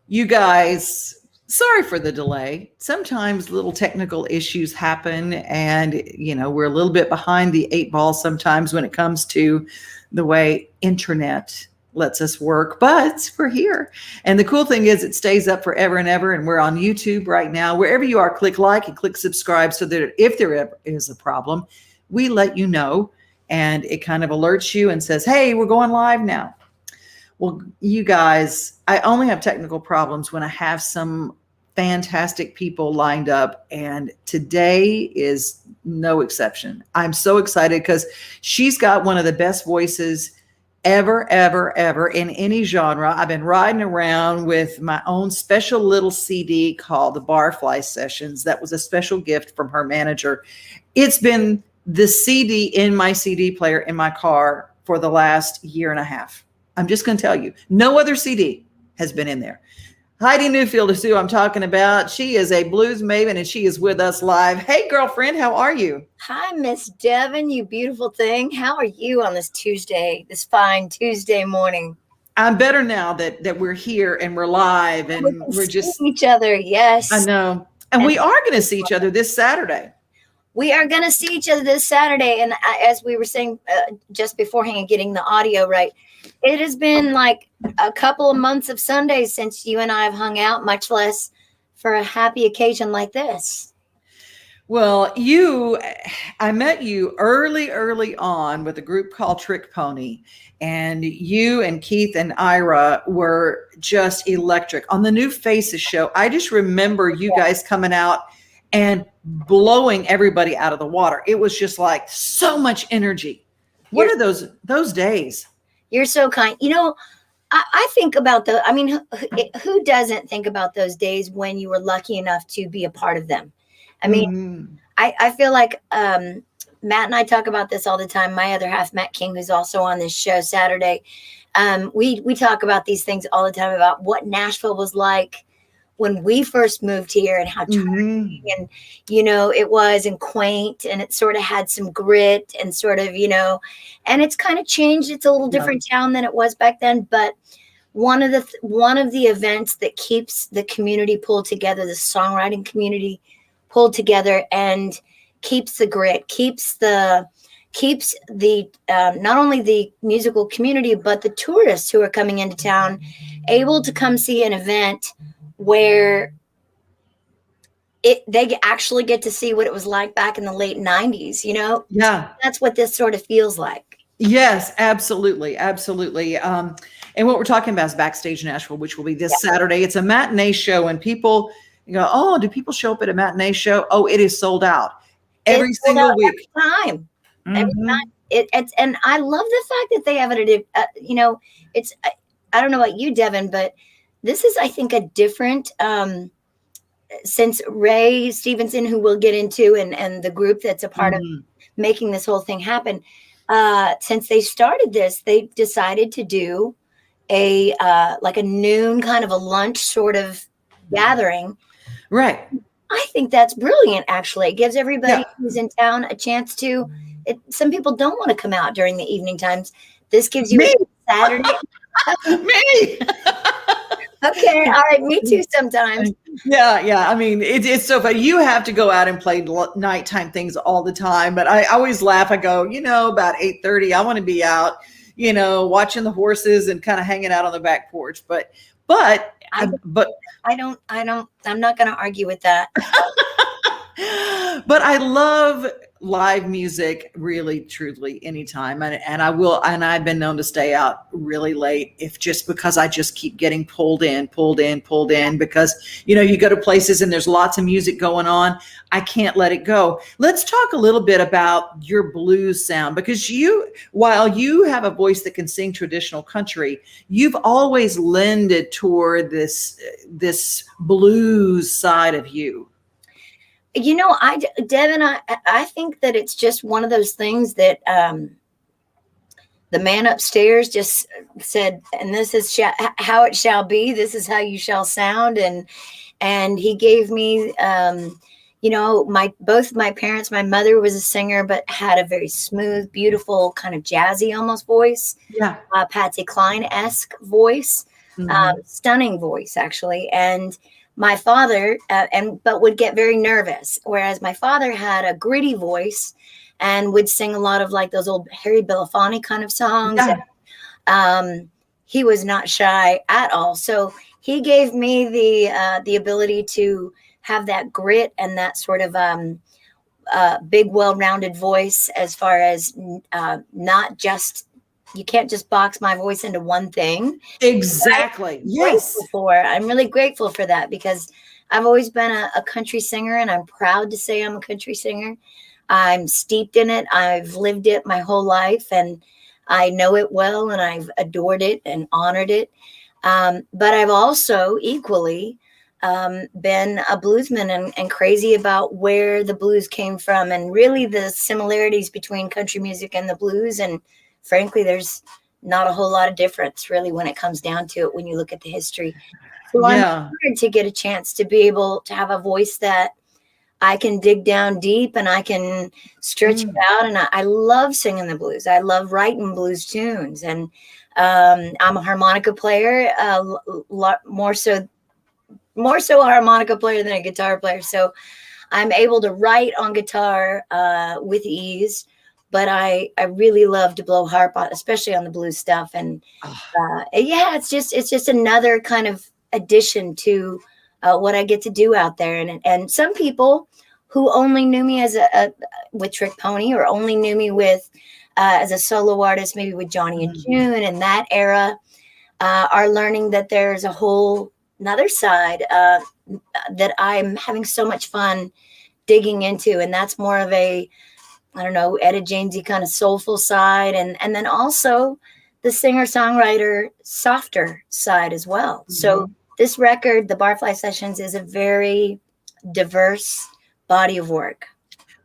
You guys, sorry for the delay. Sometimes little technical issues happen, and we're a little bit behind the eight ball sometimes when it comes to the way internet lets us work, but we're here. And the cool thing is, it stays up forever and ever. And we're on YouTube right now. Wherever you are, click like and click subscribe so that if there ever is a problem, we let you know, and it kind of alerts you and says, hey, we're going live now. Well, you guys, I only have technical problems when I have some fantastic people lined up, and today is no exception. I'm so excited because she's got one of the best voices ever, ever, ever in any genre. I've been riding around with my own special little CD called the Barfly Sessions. That was a special gift from her manager. It's been the CD in my CD player in my car for the last year and a half. I'm just going to tell you, no other CD has been in there. Heidi Newfield is who I'm talking about. She is a blues maven, and she is with us live. Hey, girlfriend, how are you? Hi, Miss Devin, you beautiful thing. How are you on this Tuesday, this fine Tuesday morning? I'm better now that we're here and we're live and we're just each other. Yes, I know, and we are going to see each other this Saturday. We are going to see each other this Saturday, and as we were saying just beforehand and getting the audio right, it has been like a couple of months of Sundays since you and I have hung out, much less for a happy occasion like this. Well, I met you early on with a group called Trick Pony, and you and Keith and Ira were just electric on the New Faces show. I just remember you guys coming out and blowing everybody out of the water. It was just like so much energy. What are those days? You're so kind. I think about who doesn't think about those days when you were lucky enough to be a part of them? I mean, I feel like Matt and I talk about this all the time. My other half, Matt King, who's also on this show Saturday, we talk about these things all the time about what Nashville was like when we first moved here and how charming and it was, and quaint, and it sort of had some grit and sort of and it's kind of changed. It's a little different town than it was back then, but one of the events that keeps the community pulled together, the songwriting community pulled together, and keeps the grit, keeps the not only the musical community but the tourists who are coming into town able to come see an event where they actually get to see what it was like back in the late 90s, Yeah. That's what this sort of feels like. Yes, absolutely. Absolutely. And what we're talking about is Backstage Nashville, which will be this Saturday. It's a matinee show, and people go, oh, do people show up at a matinee show? Oh, it is sold out every single week. Every time. It's and I love the fact that they have it. It's I don't know about you, Devin, but this is, I think, a different, since Ray Stevenson, who we'll get into, and the group that's a part of making this whole thing happen, since they started this, they decided to do a noon kind of a lunch sort of gathering. Right. I think that's brilliant, actually. It gives everybody who's in town a chance to, some people don't want to come out during the evening times. This gives you a Saturday. Me. Okay, all right, me too sometimes. Yeah. I mean, it's so funny. You have to go out and play nighttime things all the time, but I always laugh. I go, about 8:30, I want to be out, watching the horses and kind of hanging out on the back porch. But I'm not going to argue with that. But I love live music, really, truly, anytime. And I've been known to stay out really late because I just keep getting pulled in, because, you go to places and there's lots of music going on. I can't let it go. Let's talk a little bit about your blues sound, because while you have a voice that can sing traditional country, you've always lended toward this blues side of you. Devin, I think that it's just one of those things that the man upstairs just said, and this is how it shall be. This is how you shall sound. And he gave me, both my parents, my mother was a singer, but had a very smooth, beautiful, kind of jazzy almost voice. Yeah. Patsy Cline-esque voice. Stunning voice, actually. And my father, but would get very nervous. Whereas my father had a gritty voice and would sing a lot of like those old Harry Belafonte kind of songs. Yeah. He was not shy at all. So he gave me the ability to have that grit and that sort of big, well-rounded voice, as far as not just, you can't just box my voice into one thing. Exactly. Yes. I'm really grateful for that, because I've always been a country singer, and I'm proud to say I'm a country singer. I'm steeped in it. I've lived it my whole life, and I know it well, and I've adored it and honored it. But I've also equally been a bluesman and crazy about where the blues came from, and really the similarities between country music and the blues. And frankly, there's not a whole lot of difference really when it comes down to it, when you look at the history. So I'm honored to get a chance to be able to have a voice that I can dig down deep and I can stretch it out. And I love singing the blues. I love writing blues tunes. And I'm a harmonica player, more so a harmonica player than a guitar player. So I'm able to write on guitar with ease. But I really love to blow harp, especially on the blues stuff. And yeah, it's just another kind of addition to what I get to do out there. And some people who only knew me as with Trick Pony, or only knew me with as a solo artist, maybe with Johnny and June in that era, are learning that there's a whole another side that I'm having so much fun digging into. And that's more of a, I don't know, Etta Jamesy kind of soulful side. And then also the singer-songwriter softer side as well. So this record, the Barfly Sessions, is a very diverse body of work.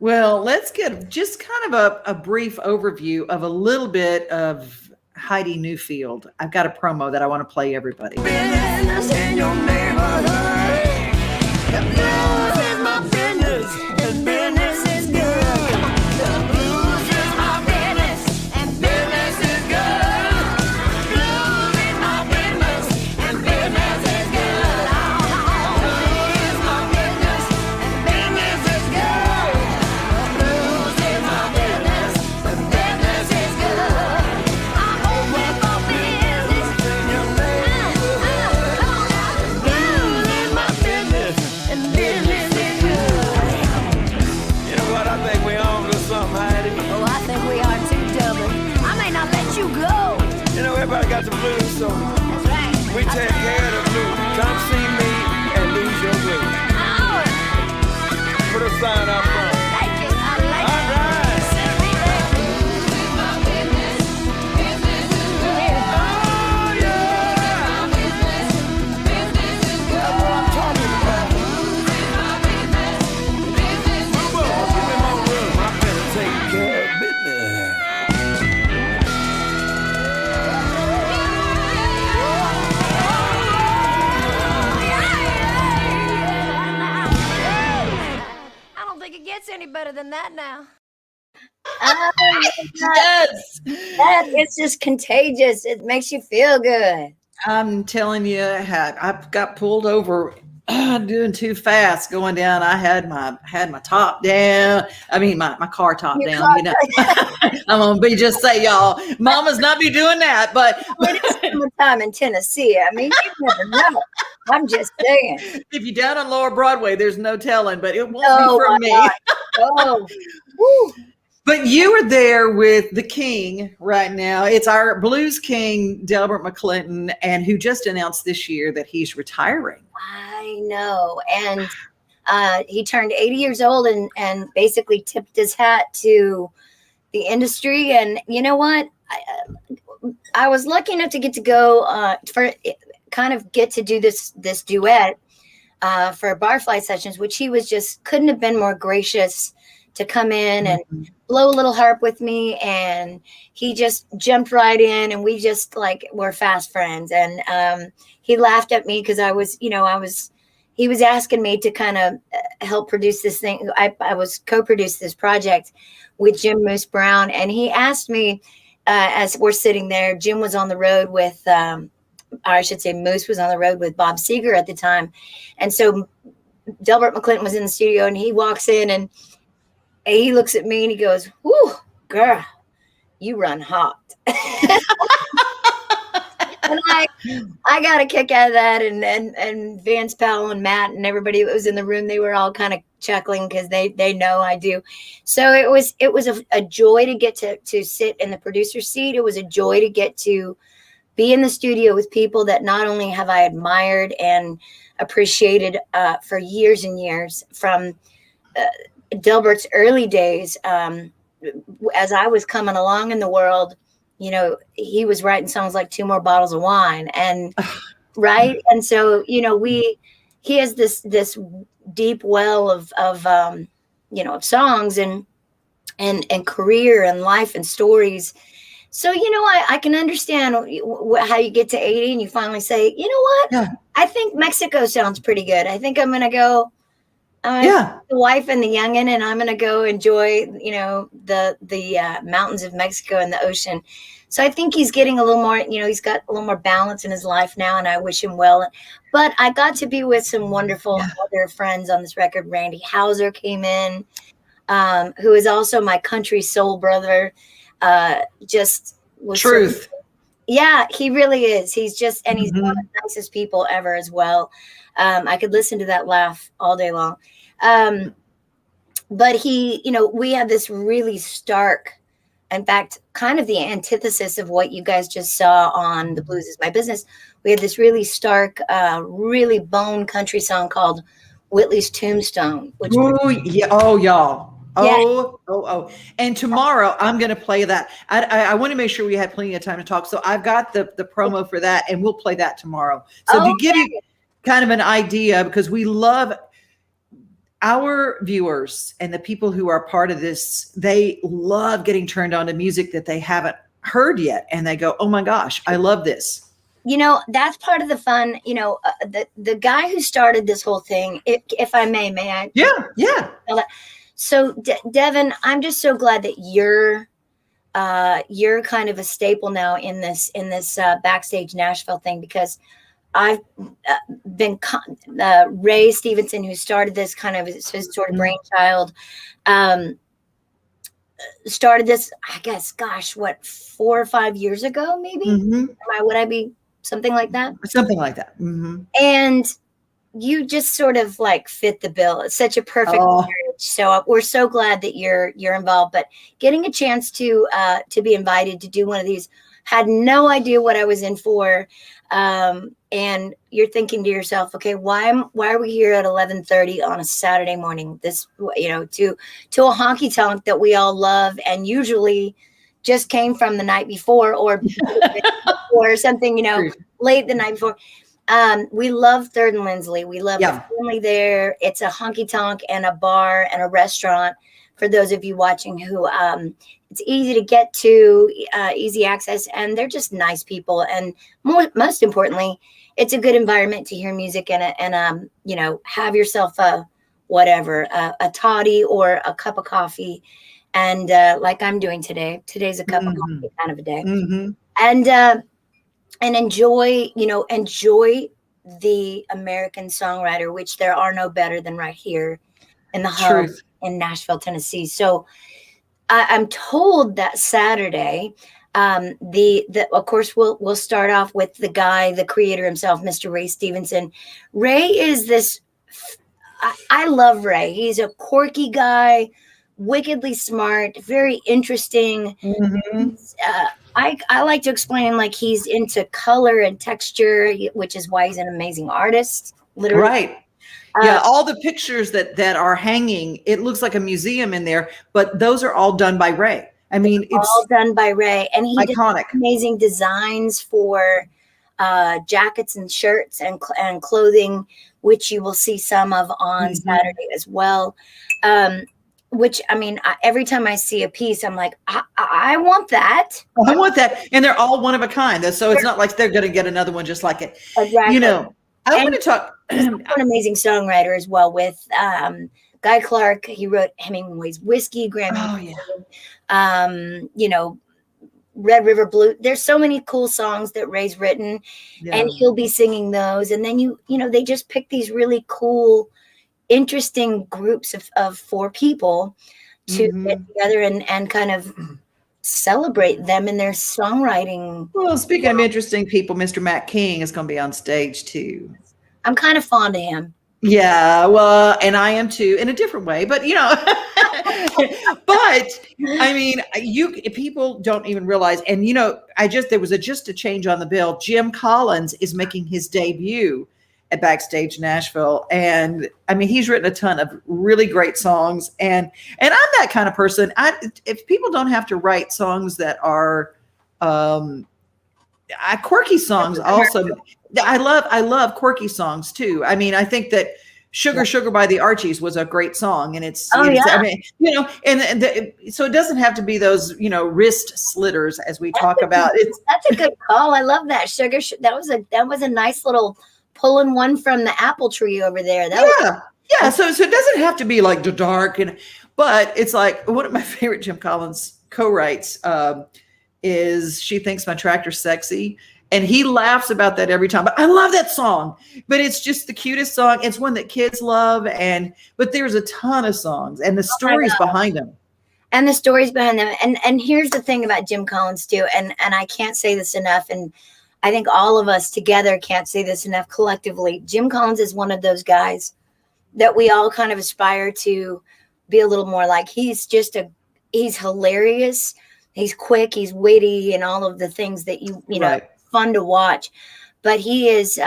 Well, let's get just kind of a brief overview of a little bit of Heidi Newfield. I've got a promo that I want to play everybody. Business in your neighborhood. The blues is my business, and business is good. The blues is my business, and business is good. Blues is my business, and business is good. Blues is my business, and business is good. Blues is my business, and business is good. I'm open for business in your neighborhood. Blues is my business, and business is good. You know what? I think we on to something, Heidi. Oh, I think we are too, Dublin. I may not let you go. You know, everybody got the blues, so That's right. we take care of the blues. Come see me and lose your blues. Oh, Put a sign up front. thank you. I like All it. right. Oh, yeah. That's what I'm talking about. Move on, give me more room. I better take care of business. I don't think it gets any better than that now. Yes. It's just contagious. It makes you feel good. I'm telling you, I've got pulled over doing too fast going down. I had my top down. I mean, my car top Your down. car- You know, I'm gonna be just say, y'all, mamas not be doing that. But It is summertime in Tennessee. I mean, you never know. I'm just saying. if you're down on Lower Broadway, there's no telling. But it won't Oh, be from my me. God. Oh, woo. But you are there with the king right now. It's our blues king, Delbert McClinton, and who just announced this year that he's retiring. I know. And he turned 80 years old and basically tipped his hat to the industry. And you know what? I was lucky enough to get to go get to do this duet for Barfly Sessions, which he was just couldn't have been more gracious to come in and blow a little harp with me. And he just jumped right in, and we just were fast friends. And he laughed at me because he was asking me to kind of help produce this thing. I was co-produced this project with Jim Moose Brown, and he asked me as we're sitting there. Jim was on the road with or I should say Moose was on the road with Bob Seger at the time. And so Delbert McClinton was in the studio, and he walks in and he looks at me and he goes, "Whoo, girl, you run hot." And I got a kick out of that, and Vance Powell and Matt and everybody that was in the room, they were all kind of chuckling because they know I do. So it was a joy to get to sit in the producer's seat. It was a joy to get to be in the studio with people that not only have I admired and appreciated for years and years, from Delbert's early days, as I was coming along in the world. You know, he was writing songs like Two More Bottles of Wine, and right. And so, you know, he has this deep well of you know, of songs and career and life and stories. So, you know, I can understand how you get to 80 and you finally say, you know what? Yeah. I think Mexico sounds pretty good. I think I'm going to go. Yeah. The wife and the youngin, and I'm going to go enjoy, you know, the mountains of Mexico and the ocean. So I think he's getting a little more, you know, he's got a little more balance in his life now, and I wish him well. But I got to be with some wonderful other friends on this record. Randy Hauser came in, who is also my country soul brother. Just was Truth. Yeah, he really is. He's just, and he's one of the nicest people ever as well. I could listen to that laugh all day long. But he, you know, we have this really stark, in fact, kind of the antithesis of what you guys just saw on The Blues Is My Business. We had this really stark, really bone country song called Whitley's Tombstone. Which Yeah. Oh, y'all. Yeah. Oh. And tomorrow I'm going to play that. I want to make sure we had plenty of time to talk. So I've got the promo for that, and we'll play that tomorrow. So to give you kind of an idea, because we love our viewers and the people who are part of this, they love getting turned on to music that they haven't heard yet. And they go, oh my gosh, I love this. You know, that's part of the fun. You know, the guy who started this whole thing, if I may I? Yeah. So Devin, I'm just so glad that you're kind of a staple now in this backstage Nashville thing, because I've been Ray Stevenson, who started this, kind of his sort of brainchild, started this, I guess, gosh, what, 4 or 5 years ago, maybe? Would I be something like that? Something like that. And you just sort of like fit the bill. It's such a perfect marriage. So we're so glad that you're involved. But getting a chance to be invited to do one of these, had no idea what I was in for. And you're thinking to yourself, okay, why are we here at 11:30 on a Saturday morning? This, you know, to a honky tonk that we all love and usually just came from the night before or something, you know, late the night before. We love Third and Lindsley. We love the family there. It's a honky tonk and a bar and a restaurant. For those of you watching who, it's easy to get to, easy access, and they're just nice people. And most importantly, it's a good environment to hear music and you know, have yourself a toddy or a cup of coffee. And like I'm doing today. Today's a cup of coffee kind of a day. And enjoy the American songwriter, which there are no better than right here in the hub in Nashville, Tennessee. So I'm told that Saturday, of course, we'll start off with the guy, the creator himself, Mr. Ray Stevenson. Ray is this, I love Ray. He's a quirky guy, wickedly smart, very interesting. I like to explain, like, he's into color and texture, which is why he's an amazing artist. Literally. Right. All the pictures that are hanging, it looks like a museum in there, but those are all done by Ray. I mean, it's all done by Ray, and he iconic. Did amazing designs for jackets and shirts and clothing, which you will see some of on Saturday as well. Which, I mean, every time I see a piece, I'm like, I want that. I want that. And they're all one of a kind. So it's not like they're going to get another one just like it. Exactly. You know, I want to talk. An amazing songwriter as well with Guy Clark. He wrote Hemingway's Whiskey, Grammy. You know, Red River Blue. There's so many cool songs that Ray's written, and he'll be singing those. And then you know, they just pick these really cool, interesting groups of 4 people to get together and kind of celebrate them in their songwriting. Well, speaking of interesting people, Mr. Matt King is going to be on stage too. I'm kind of fond of him. Yeah, well, and I am too, in a different way, but you know, but I mean, people don't even realize, and you know, there was just a change on the bill. Jim Collins is making his debut at Backstage Nashville, and I mean, he's written a ton of really great songs, and I'm that kind of person. If people don't have to write songs that are quirky songs, also. I love quirky songs too. I mean, I think that Sugar Sugar by the Archies was a great song, and I mean, you know, so it doesn't have to be those, you know, wrist slitters as we talk about. That's a good call. I love that. That was a nice little pulling one from the apple tree over there. Yeah. So it doesn't have to be like the dark, but it's like one of my favorite Jim Collins co-writes is "She Thinks My Tractor's Sexy." And he laughs about that every time. But I love that song. But it's just the cutest song. It's one that kids love. But there's a ton of songs and the stories behind them. And the stories behind them. And here's the thing about Jim Collins too. And I can't say this enough. And I think all of us together can't say this enough collectively. Jim Collins is one of those guys that we all kind of aspire to be a little more like. He's hilarious. He's quick. He's witty and all of the things that you know. Right. Fun to watch, but he is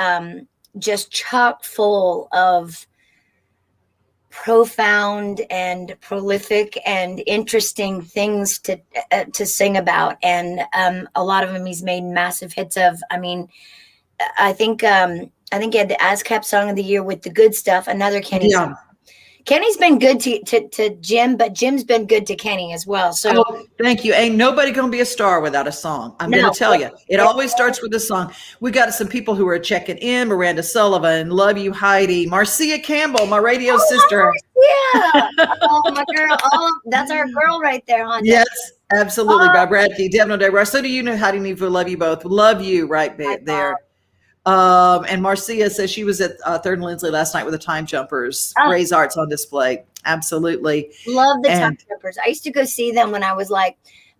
just chock full of profound and prolific and interesting things to sing about, and a lot of them he's made massive hits of. I mean, I think he had the ASCAP Song of the Year with "The Good Stuff," another Kenny song. Kenny's been good to Jim, but Jim's been good to Kenny as well. So thank you. Ain't nobody going to be a star without a song. I'm going to tell you. It always starts with a song. We got some people who are checking in. Miranda Sullivan, love you, Heidi. Marcia Campbell, my radio sister. Yeah. Oh, my girl. That's our girl right there, huh? Yes, absolutely. Bob Radke, Devin O'Day. So do you know Heidi Newfield? Love you both. Love you right there. And Marcia says she was at Third and Lindsley last night with the Time Jumpers. Ray's Arts on display. Absolutely. Love the Time Jumpers. I used to go see them when I was like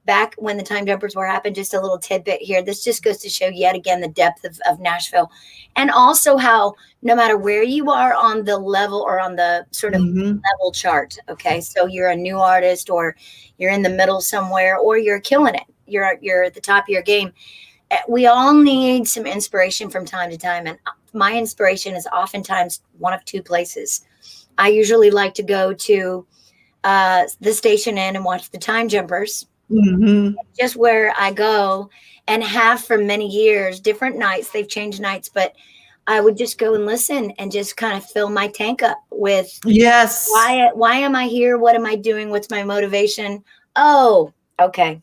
back when the Time Jumpers were happening. Just a little tidbit here. This just goes to show yet again the depth of Nashville, and also how no matter where you are on the level or on the sort of level chart. Okay. So you're a new artist or you're in the middle somewhere or you're killing it. You're at the top of your game. We all need some inspiration from time to time. And my inspiration is oftentimes one of 2 places. I usually like to go to the Station Inn and watch the Time Jumpers. Just where I go and have for many years, different nights. They've changed nights, but I would just go and listen and just kind of fill my tank up with, yes. Why am I here? What am I doing? What's my motivation? Oh, okay.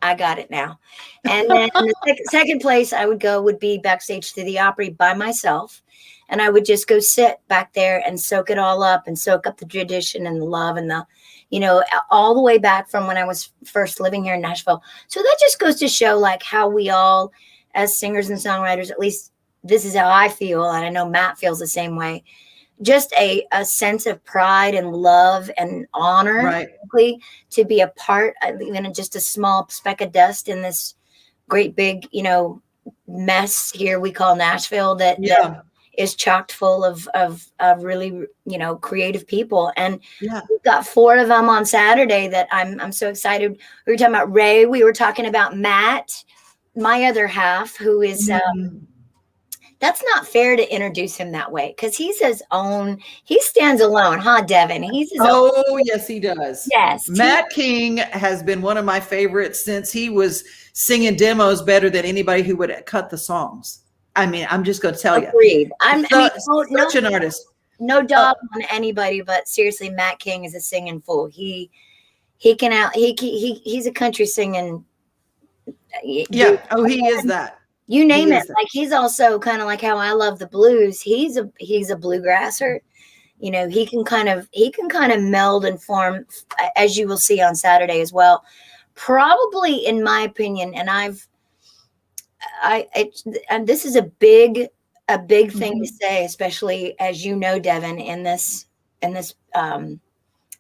I got it now. And then the second place I would go would be backstage to the Opry by myself. And I would just go sit back there and soak it all up and soak up the tradition and the love and the, you know, all the way back from when I was first living here in Nashville. So that just goes to show like how we all as singers and songwriters, at least this is how I feel. And I know Matt feels the same way. Just a sense of pride and love and honor to be a part, even just a small speck of dust in this great big, you know, mess here we call Nashville that is chocked full of really, you know, creative people. And we've got 4 of them on Saturday that I'm so excited. We were talking about Ray. We were talking about Matt, my other half, who is that's not fair to introduce him that way because he's his own. He stands alone, huh, Devin? He's his own. Yes, he does. Yes, Matt King has been one of my favorites since he was singing demos better than anybody who would cut the songs. I mean, I'm just going to tell you. Agreed. Such an artist. No dog on anybody, but seriously, Matt King is a singing fool. He's a country singing. Yeah. He is that. You name it. Like he's also kind of like how I love the blues. He's a bluegrasser. You know, he can kind of meld and form, as you will see on Saturday as well. probably, in my opinion, and and this is a big thing to say, especially as you know, Devin, in this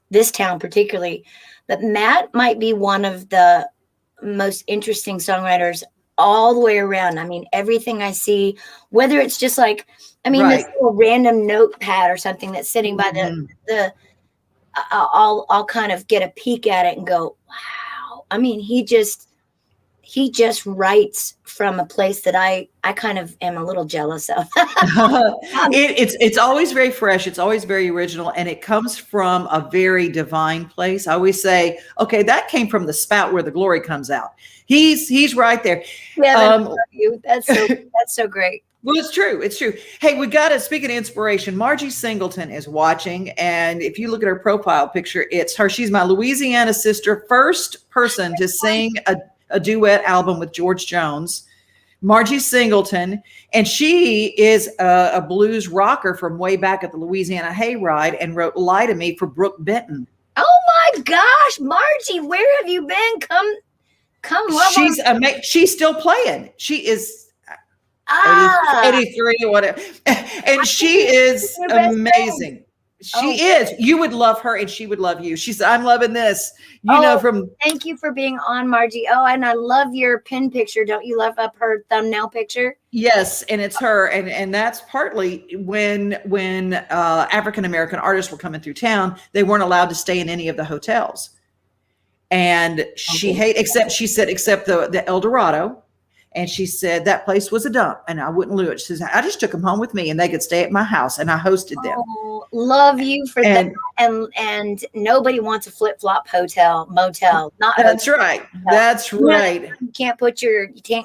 this town particularly, but Matt might be one of the most interesting songwriters all the way around. I mean, everything I see, whether it's just like, I mean, this little random notepad or something that's sitting by the I'll kind of get a peek at it and go, wow. I mean, he just writes from a place that I kind of am a little jealous of. It's always very fresh. It's always very original, and it comes from a very divine place. I always say, okay, that came from the spout where the glory comes out. He's right there. Yeah, I love you. That's so great. Well, it's true. It's true. Hey, we got to speak of inspiration. Margie Singleton is watching. And if you look at her profile picture, it's her. She's my Louisiana sister, first person to sing a duet album with George Jones, Margie Singleton. And she is a blues rocker from way back at the Louisiana Hayride and wrote Lie to Me for Brooke Benton. Oh my gosh, Margie, where have you been? Come love She's still playing. She is 83 or whatever. And she is amazing. She is. You would love her and she would love you. She said, I'm loving this. Thank you for being on, Margie. Oh, and I love your pin picture. Don't you love up her thumbnail picture? Yes, and it's her. And that's partly when African-American artists were coming through town, they weren't allowed to stay in any of the hotels. And she said, except the El Dorado. And she said that place was a dump and I wouldn't lose it. She says, I just took them home with me and they could stay at my house and I hosted them. Oh, love you for that. And nobody wants a flip-flop motel. That's right. That's right. You can't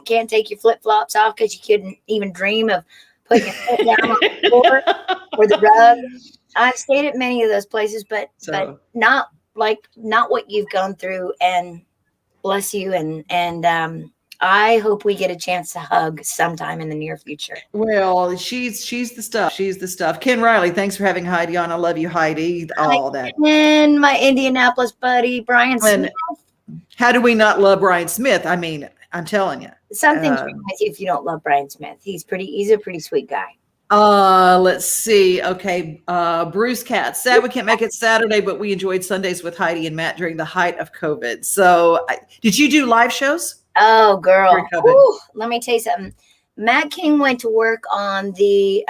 can't take your flip-flops off because you couldn't even dream of putting your foot down on the floor or the rug. I've stayed at many of those places, but not what you've gone through, and bless you. And I hope we get a chance to hug sometime in the near future. Well, she's the stuff. She's the stuff. Ken Riley, thanks for having Heidi on. I love you, Heidi. All that. And my Indianapolis buddy, Brian Smith. How do we not love Brian Smith? I mean, I'm telling you. Something's wrong with you if you don't love Brian Smith. He's a pretty sweet guy. Let's see. Okay. Bruce Katz. Sad we can't make it Saturday, but we enjoyed Sundays with Heidi and Matt during the height of COVID. So did you do live shows? Oh, girl. Let me tell you something. Matt King went to work on we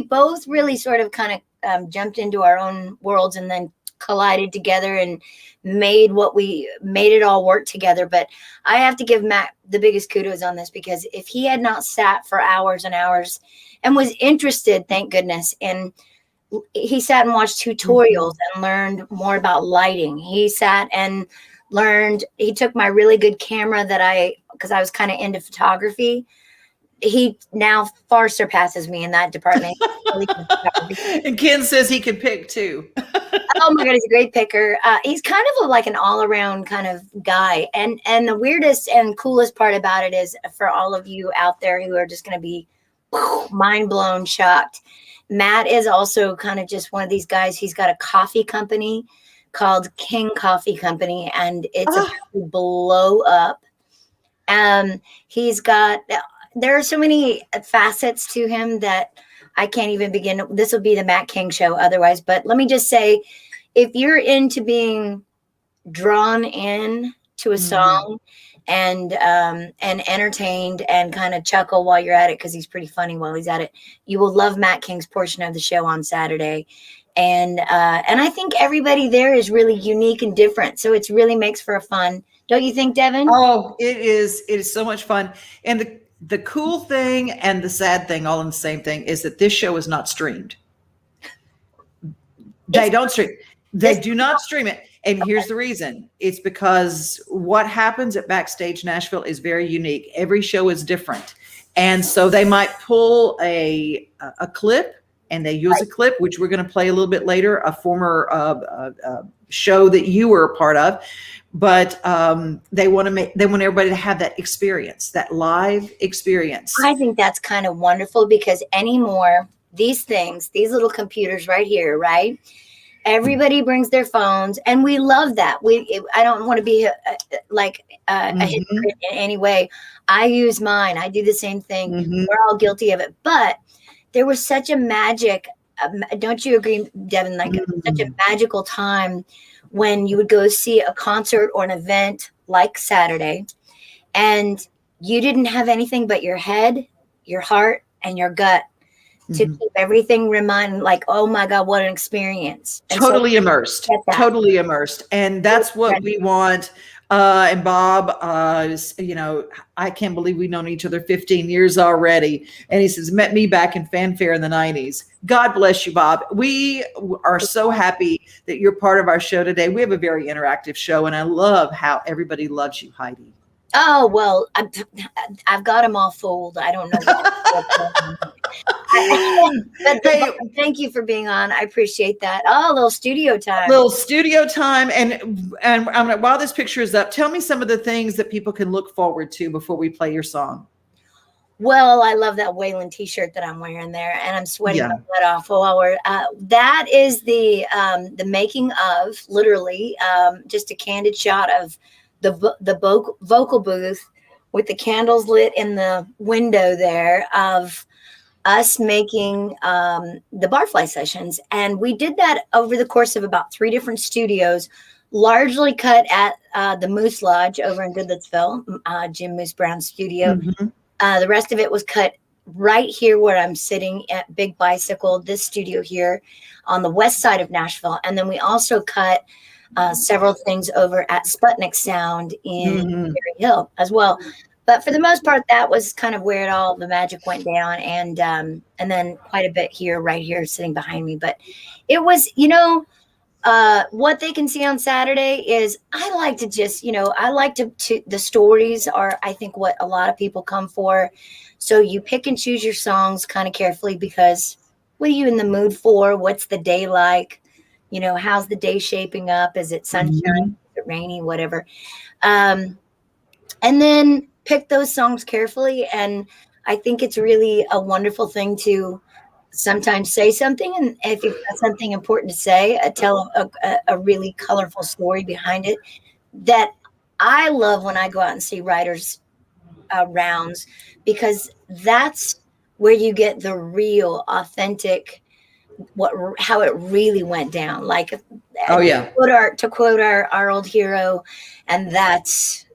both really sort of kind of jumped into our own worlds and then collided together and made it all work together. But I have to give Matt the biggest kudos on this, because if he had not sat for hours and hours and was interested, thank goodness, and he sat and watched tutorials and learned more about lighting. He sat and he took my really good camera because I was kind of into photography. He now far surpasses me in that department. And Ken says he can pick too. Oh my God, he's a great picker. He's kind of like an all around kind of guy. And the weirdest and coolest part about it is, for all of you out there who are just going to be mind blown, shocked, Matt is also kind of just one of these guys. He's got a coffee company called King Coffee Company, and it's about to blow up. There are so many facets to him that I can't even begin. This will be the Matt King show otherwise, but let me just say, if you're into being drawn in to a song and entertained and kind of chuckle while you're at it, because he's pretty funny while he's at it, you will love Matt King's portion of the show on Saturday. And I think everybody there is really unique and different. So it really makes for a fun. Don't you think, Devin? Oh, it is. It is so much fun. And the cool thing and the sad thing all in the same thing is that this show is not streamed. They don't stream. They do not stream it. And here's the reason. It's because what happens at Backstage Nashville is very unique. Every show is different. And so they might pull a clip, and they use a clip, which we're going to play a little bit later, a former show that you were a part of. But they want everybody to have that experience, that live experience. I think that's kind of wonderful, because anymore, these little computers right here, right? Everybody brings their phones, and we love that. I don't want to be a hypocrite in any way. I use mine. I do the same thing. We're all guilty of it. But there was such a magic. Don't you agree, Devin? Like such a magical time when you would go see a concert or an event like Saturday, and you didn't have anything but your head, your heart, and your gut to keep everything like, oh my God, what an experience. And totally immersed. Totally immersed. And that's what we want. And Bob, you know, I can't believe we've known each other 15 years already. And he says, met me back in Fanfare in the 90s. God bless you, Bob. We are so happy that you're part of our show today. We have a very interactive show, and I love how everybody loves you, Heidi. Oh, well, I've got them all fooled. I don't know. But thank you for being on. I appreciate that. Oh, a little studio time. And while this picture is up, tell me some of the things that people can look forward to before we play your song. Well, I love that Wayland T-shirt that I'm wearing there, and I'm sweating my butt off. That is the making of, literally, just a candid shot of the vocal booth with the candles lit in the window there of us making the Barfly sessions. And we did that over the course of about 3 different studios, largely cut at the Moose Lodge over in Goodlettsville, Jim Moose Brown's studio. The rest of it was cut right here where I'm sitting at Big Bicycle, this studio here on the west side of Nashville. And then we also cut several things over at Sputnik Sound in Berry Hill as well. But for the most part, that was kind of where the magic went down. And then quite a bit here, right here, sitting behind me. But it was, you know, what they can see on Saturday is I like to just, you know, the stories are, I think, what a lot of people come for. So you pick and choose your songs kind of carefully, because what are you in the mood for? What's the day like? You know, how's the day shaping up? Is it sunshine? Is it rainy? Whatever. And then pick those songs carefully. And I think it's really a wonderful thing to sometimes say something. And if you've got something important to say, tell a really colorful story behind it. That I love when I go out and see writers' rounds, because that's where you get the real, authentic, how it really went down. Like, to quote our old hero, and that's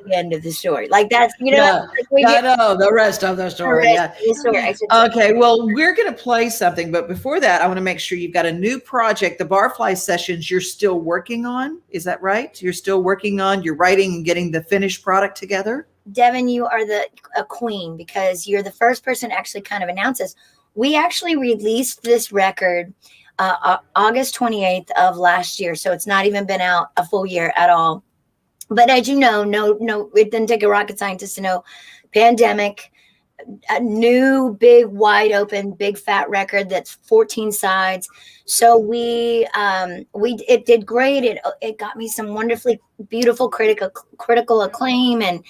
the end of the story. Like, that's, you know, the rest of the story. Okay, well, we're going to play something, but before that, I want to make sure you've got a new project, the Barfly Sessions, you're still working on. Is that right? You're still working on, you're writing and getting the finished product together? Devin, you are a queen, because you're the first person to actually kind of announce this. We actually released this record August 28th of last year. So it's not even been out a full year at all. But as you know, no, it didn't take a rocket scientist to know, pandemic, a new, big, wide open, big fat record that's 14 sides. So it did great. It got me some wonderfully beautiful critical acclaim. And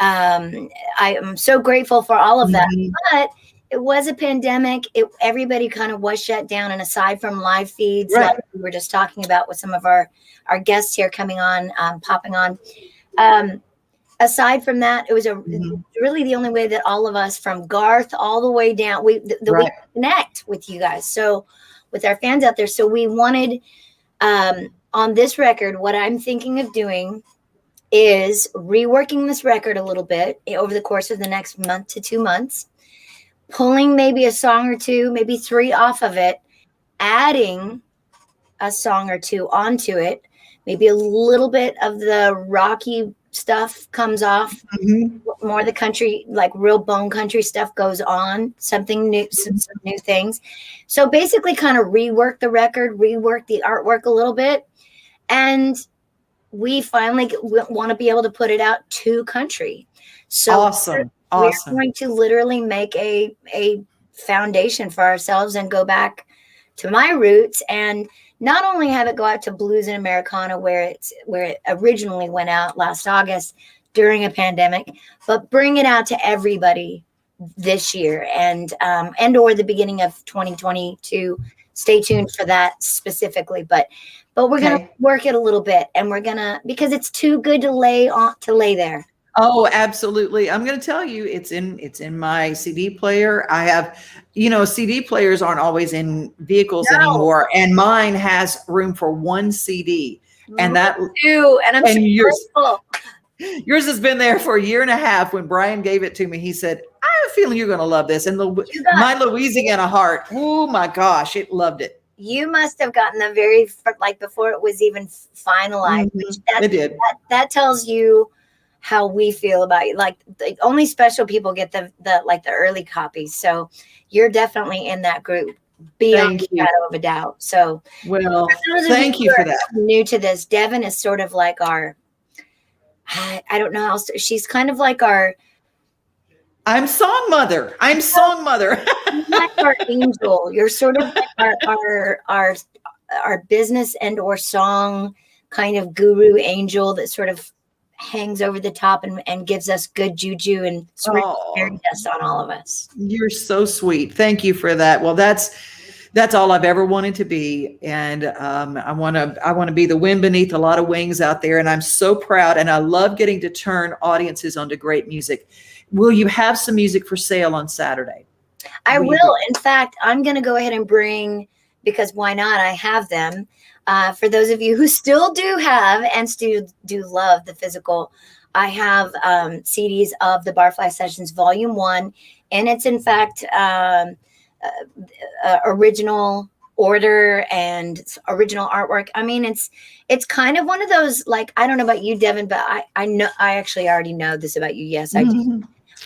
I am so grateful for all of that. But it was a pandemic. Everybody kind of was shut down. And aside from live feeds, like we were just talking about with some of our guests here coming on, popping on. Aside from that, it was really the only way that all of us, from Garth all the way down, we connect with you guys. So with our fans out there. So we wanted, on this record, what I'm thinking of doing is reworking this record a little bit over the course of the next month to 2 months. Pulling maybe a song or 2, maybe 3 off of it, adding a song or 2 onto it. Maybe a little bit of the rocky stuff comes off. More of the country, like real bone country stuff goes on. Something new, some new things. So basically kind of rework the record, rework the artwork a little bit. And we finally want to be able to put it out to country. So awesome. We're going to literally make a foundation for ourselves and go back to my roots, and not only have it go out to blues and Americana where it originally went out last August during a pandemic, but bring it out to everybody this year and or the beginning of 2022. Stay tuned for that specifically, but we're gonna work it a little bit, and we're gonna, because it's too good to lay there. Oh, absolutely. I'm going to tell you, it's in my CD player. I have, CD players aren't always in vehicles anymore, and mine has room for one CD. And that too, and I'm so grateful. Yours has been there for a year and a half. When Brian gave it to me, he said, I have a feeling you're going to love this. And my Louisiana heart, oh my gosh, it loved it. You must have gotten the very, like, before it was even finalized. Mm-hmm. It did. That tells you how we feel about you. Like, only special people get the early copies. So you're definitely in that group, beyond a shadow of a doubt. So, well, thank you for that. New to this, Devin is sort of like our, I don't know how else she's kind of like our, I'm song mother. You're like our angel. You're sort of like our business and or song kind of guru angel that sort of hangs over the top and gives us good juju and fairy dust on all of us. You're so sweet. Thank you for that. Well, that's all I've ever wanted to be. And I want to be the wind beneath a lot of wings out there. And I'm so proud. And I love getting to turn audiences onto great music. Will you have some music for sale on Saturday? I will. In fact, I'm going to go ahead and bring, because why not? I have them. For those of you who still do have and still do love the physical, I have CDs of the Barfly Sessions Volume 1. And it's, in fact, original order and original artwork. I mean, it's kind of one of those, like, I don't know about you, Devin, but I know, I actually already know this about you. Yes, I do.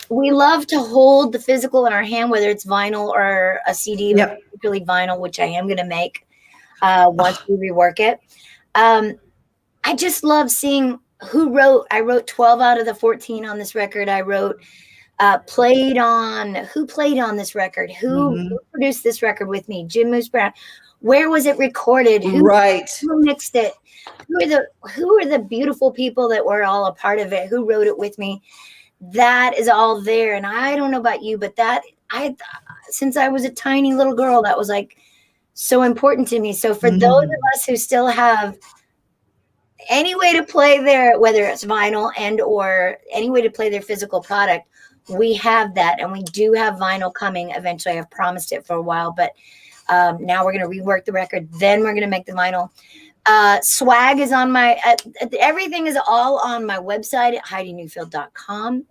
We love to hold the physical in our hand, whether it's vinyl or a CD, particularly vinyl, which I am going to make once we rework it. I just love seeing I wrote 12 out of the 14 on this record. I wrote, who played on this record? Who produced this record with me? Jim Moose Brown. Where was it recorded? Who mixed it? Who are the beautiful people that were all a part of it? Who wrote it with me? That is all there. And I don't know about you, but since I was a tiny little girl, that was like so important to me. So for those of us who still have any way to play whether it's vinyl and or any way to play their physical product, we have that. And we do have vinyl coming eventually. I've promised it for a while, but now we're going to rework the record. Then we're going to make the vinyl. Swag is on everything is all on my website at HeidiNewfield.com.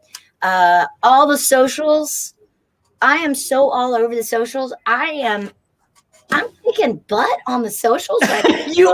All the socials. I am so all over the socials. I'm kicking butt on the socials. You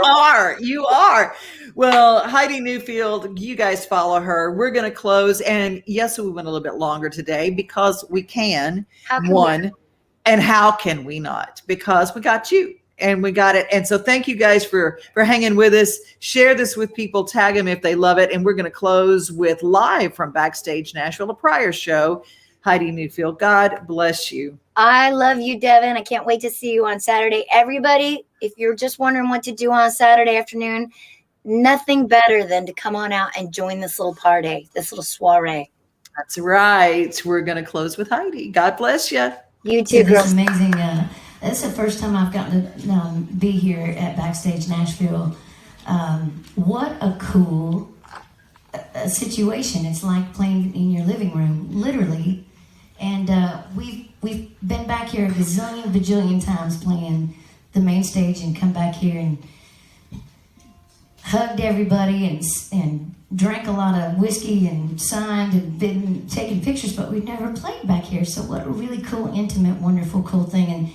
are. Well, Heidi Newfield, you guys follow her. We're going to close. And yes, we went a little bit longer today because we can. And how can we not? Because we got you. And we got it. And so thank you guys for hanging with us. Share this with people. Tag them if they love it. And we're going to close with live from Backstage Nashville, a prior show. Heidi Newfield, God bless you. I love you, Devin. I can't wait to see you on Saturday. Everybody, if you're just wondering what to do on Saturday afternoon, nothing better than to come on out and join this little party, this little soiree. That's right. We're going to close with Heidi. God bless you. You too, girl. It's amazing. It's the first time I've gotten to be here at Backstage Nashville. What a cool situation. It's like playing in your living room, literally. And we've been back here a gazillion, bajillion times playing the main stage and come back here and hugged everybody and drank a lot of whiskey and signed and been taking pictures, but we've never played back here. So what a really cool, intimate, wonderful, cool thing. And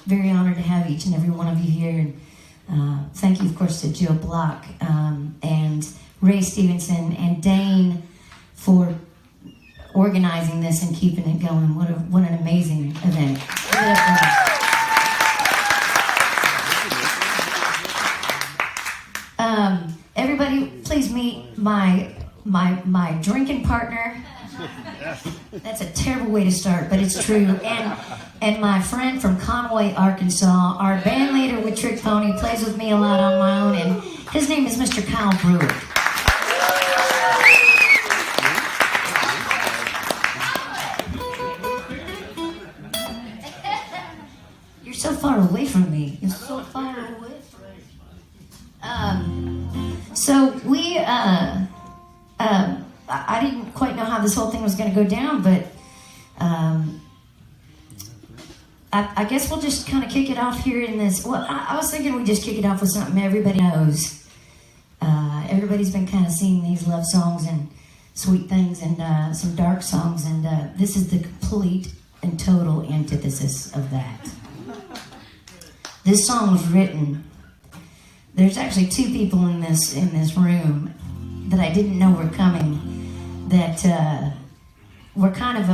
very honored to have each and every one of you here. And thank you, of course, to Jill Block and Ray Stevenson and Dane for organizing this and keeping it going. What an amazing event. Everybody, please meet my drinking partner. That's a terrible way to start, but it's true. And my friend from Conway, Arkansas, our band leader with Trick Pony, plays with me a lot on my own, and his name is Mr. Kyle Brewer. so far away from me. You're so far away from me. So we, I didn't quite know how this whole thing was going to go down, but I guess we'll just kind of kick it off here in this. Well, I was thinking we'd just kick it off with something everybody knows. Everybody's been kind of singing these love songs and sweet things and some dark songs, and this is the complete and total antithesis of that. This song was written. There's actually two people in this room that I didn't know were coming. That were kind of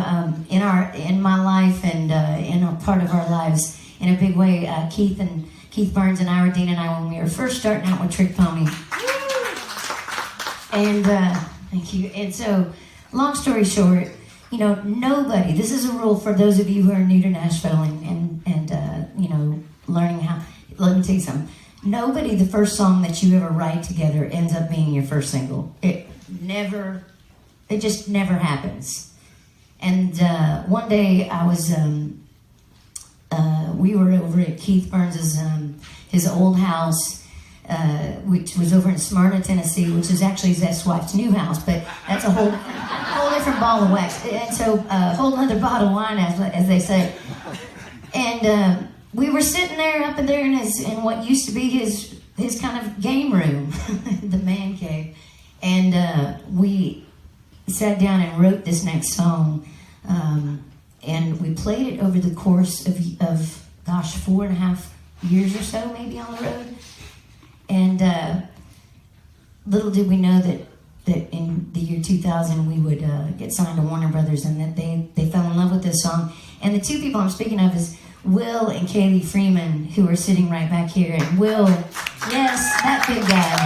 in my life and in a part of our lives in a big way. Keith Burns and Ira Dean and I, when we were first starting out with Trick Pony. And thank you. And so, long story short, you know, nobody. This is a rule for those of you who are new to Nashville and you know, learning how. Let me tell you something. Nobody, the first song that you ever write together ends up being your first single. It just never happens. And one day I was, we were over at Keith Burns's, his old house, which was over in Smyrna, Tennessee, which is actually his ex-wife's new house, but that's a whole different ball of wax. And so a whole other bottle of wine, as they say. And we were sitting there up in there in what used to be his kind of game room, the man cave, and we sat down and wrote this next song, and we played it over the course of 4.5 years or so, maybe on the road. And little did we know that in the year 2000 we would get signed to Warner Brothers, and that they fell in love with this song. And the two people I'm speaking of is Will and Kaylee Freeman, who are sitting right back here. And Will, yes, that big guy.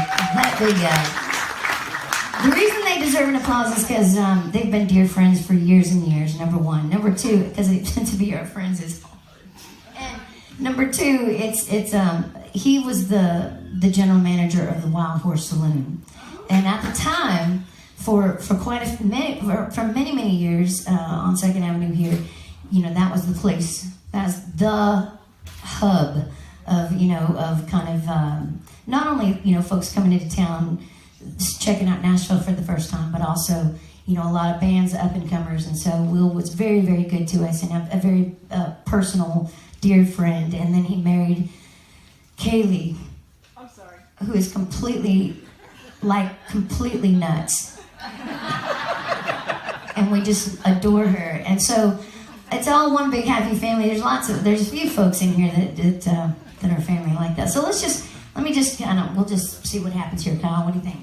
The reason they deserve an applause is because they've been dear friends for years and years, number one. Number two, because to be our friends is hard. And number two, it's he was the general manager of the Wild Horse Saloon. And at the time, for many years on 2nd Avenue here, you know, that was the place. That's the hub of, you know, of kind of not only, you know, folks coming into town checking out Nashville for the first time, but also, you know, a lot of bands, up and comers. And so Will was very, very good to us and a very personal, dear friend. And then he married Kaylee, who is completely nuts. And we just adore her. And so it's all one big happy family. There's a few folks in here that are family like that. So we'll just see what happens here. Kyle, what do you think?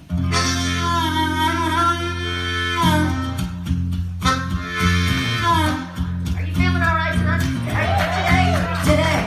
Are you feeling all right tonight? Today?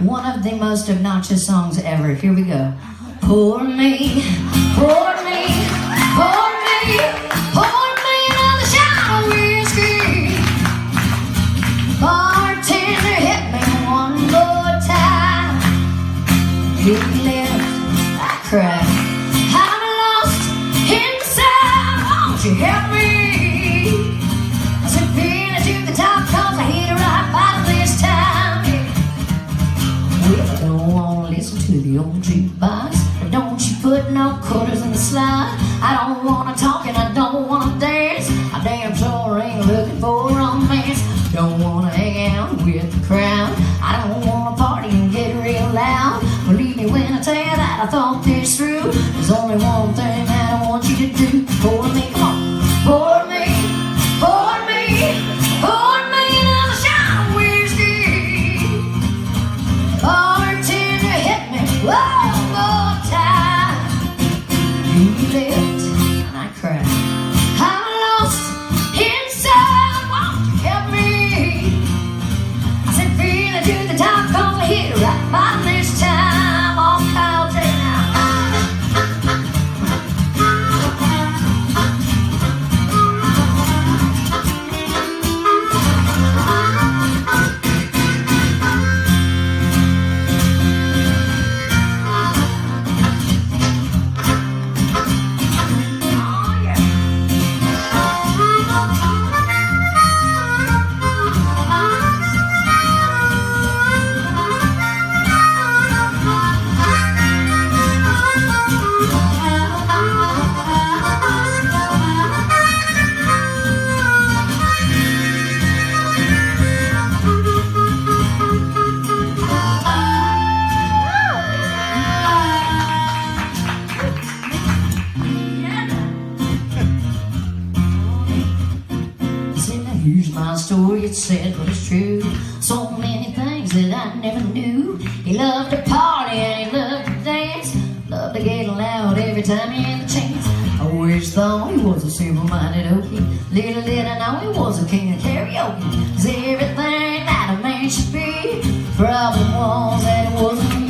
One of the most obnoxious songs ever. Here we go. Pour me, pour me, pour me, pour me another shot of whiskey. Bartender, hit me one more time. He left, I cried. I'm lost inside, won't you help me? I said, pin it to the top, cause I hit it right by this time. Well, I don't want to listen to the old jukebox. Don't you put no quarters in the slide. I don't want to talk and I don't want to dance. I damn sure ain't looking for romance. Don't want to hang out with the crowd. I don't want to party and get real loud. Believe me when I tell you that I thought this through. There's only one thing that I want you to do. Pour me, come on, pour it's sad, but it's true. So many things that I never knew. He loved to party and he loved to dance. Loved to get loud every time he had the chance. I always thought he was a simple-minded okie. Little did I know he was a king of karaoke. 'Cause everything that a man should be. Problem was that it wasn't